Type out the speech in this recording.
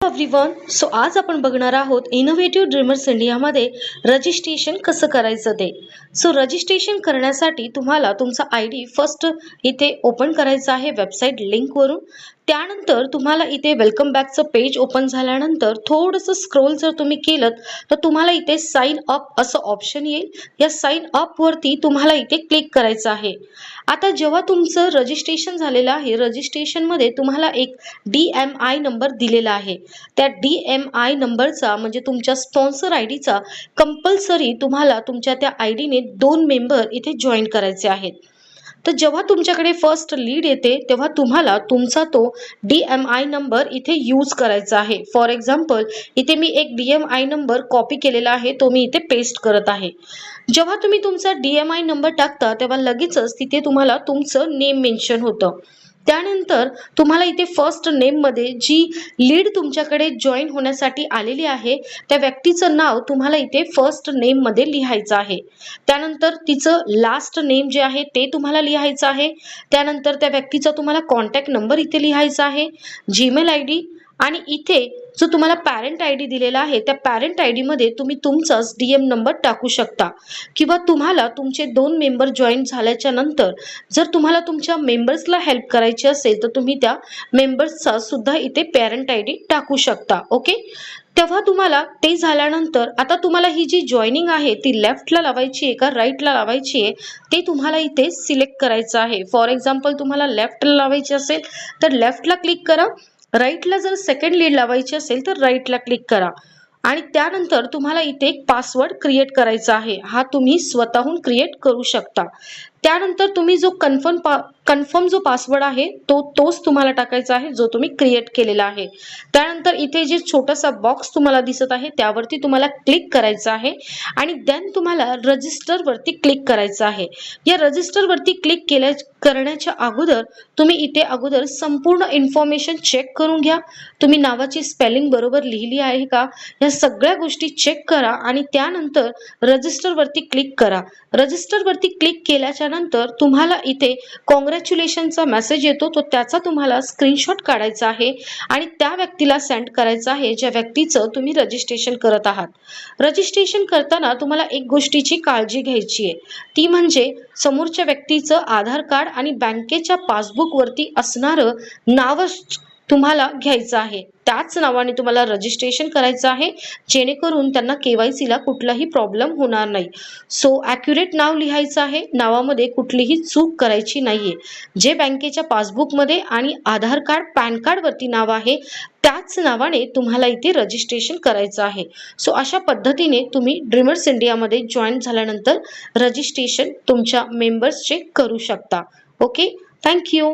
Everyone, so आज आपण बघणार आहोत इनोव्हेटिव्ह ड्रीमर्स इंडियामध्ये रजिस्ट्रेशन कसं करायचं ते. सो रजिस्ट्रेशन करण्यासाठी तुम्हाला तुमचा ID फर्स्ट इथे ओपन करायचा आहे वेबसाईट लिंकवरून. त्यानंतर तुम्हाला इथे वेलकम बॅकचं पेज ओपन झाल्यानंतर थोडंसं स्क्रोल जर तुम्ही केलं तर तुम्हाला इथे साइन अप असं ऑप्शन येईल. या साइन अप वरती तुम्हाला इथे क्लिक करायचं आहे. आता जेव्हा तुमचं रजिस्ट्रेशन झालेलं आहे, रजिस्ट्रेशनमध्ये तुम्हाला एक DMI नंबर दिलेला आहे. त्या DMI नंबरचा म्हणजे तुमच्या स्पॉन्सर IDचा कंपल्सरी तुम्हाला तुमच्या त्या IDने 2 मेंबर इथे जॉईन करायचे आहेत. तर जेव्हा तुमच्याकडे फर्स्ट लीड येते तेव्हा तुम्हाला तुमचा तो DMI नंबर इथे यूज करायचा आहे. फॉर एक्झाम्पल इथे मी एक DMI नंबर कॉपी केलेला आहे, तो मी इथे पेस्ट करत आहे. जेव्हा तुम्ही तुमचा DMI नंबर टाकता तेव्हा लगेचच तिथे तुम्हाला तुमचं नेम मेन्शन होतं. त्यानंतर तुम्हाला इथे फर्स्ट नेम मध्ये जी लीड तुमच्याकडे जॉईन होण्यासाठी आलेली आहे त्या व्यक्तीचं नाव तुम्हाला इथे फर्स्ट नेम मध्ये लिहायचं आहे. त्यानंतर तिचं लास्ट नेम जे आहे ते तुम्हाला लिहायचं आहे. त्यानंतर त्या व्यक्तीचा तुम्हाला कॉन्टॅक्ट नंबर इथे लिहायचा आहे, जीमेल ID आणि इथे जो तुम्हाला पॅरेंट ID दिलेला आहे त्या पॅरेंट ID मध्ये तुम्ही तुमचाच DM नंबर टाकू शकता. किंवा तुम्हाला तुमचे 2 मेंबर जॉईन झाल्याच्या नंतर जर तुम्हाला तुमच्या मेंबर्सला हेल्प करायची असेल तर तुम्ही त्या मेंबर्सचा सुद्धा इथे पॅरेंट ID टाकू शकता. ओके, तेव्हा तुम्हाला ते झाल्यानंतर आता तुम्हाला ही जी जॉईनिंग आहे ती लेफ्टला लावायची आहे का राईटला लावायची आहे ते तुम्हाला इथे सिलेक्ट करायचं आहे. फॉर एक्झाम्पल तुम्हाला लेफ्टला लावायची असेल तर लेफ्टला क्लिक करा, राईटला जर सेकंड लीड लावायची असेल तर राईटला क्लिक करा आणि त्यानंतर तुम्हाला इथे एक पासवर्ड क्रिएट करायचा आहे. हा तुम्ही स्वतःहून क्रिएट करू शकता. त्यानंतर तुम्ही जो कन्फर्म जो पासवर्ड आहे तोच तुम्हाला टाकायचा आहे जो तुम्ही क्रिएट केलेला आहे. त्यानंतर इथे जे छोटासा बॉक्स तुम्हाला दिसत आहे त्यावरती तुम्हाला क्लिक करायचं आहे आणि देन तुम्हाला रजिस्टर वरती क्लिक करायचं आहे. या रजिस्टर वरती क्लिक करण्याच्या अगोदर तुम्ही इथे अगोदर संपूर्ण इन्फॉर्मेशन चेक करून घ्या. तुम्ही नावाची स्पेलिंग बरोबर लिहिली आहे का या सगळ्या गोष्टी चेक करा आणि त्यानंतर रजिस्टर वरती क्लिक करा. रजिस्टर वरती क्लिक केल्याच्या नंतर तुम्हाला इथे कॉंग्रॅच्युलेशनचा मेसेज येतो, तो त्याचा तुम्हाला स्क्रीनशॉट काढायचा आहे आणि त्या व्यक्तीला सेंड करायचा आहे ज्या व्यक्तीचं तुम्ही रजिस्ट्रेशन करत आहात. रजिस्ट्रेशन करताना तुम्हाला एक गोष्टीची काळजी घ्यायची आहे, ती म्हणजे समोरच्या व्यक्तीचं आधार कार्ड आणि बँकेच्या पासबुक वरती असणारं नाव तुम्हाला घ्यायचं आहे. त्याच नावाने तुम्हाला रजिस्ट्रेशन करायचं आहे जेणेकरून त्यांना KYC ला कुठलाही प्रॉब्लेम होणार नाही. सो ॲक्युरेट नाव लिहायचं आहे, नावामध्ये कुठलीही चूक करायची नाहीये. जे बँकेच्या पासबुक मध्ये आणि आधार कार्ड पॅन कार्ड वरती नाव आहे त्याच नावाने तुम्हाला इथे रजिस्ट्रेशन करायचं आहे. सो अशा पद्धतीने तुम्ही ड्रीमर्स इंडियामध्ये जॉईन झाल्यानंतर रजिस्ट्रेशन तुमच्या मेंबर्सचे करू शकता. Okay, thank you.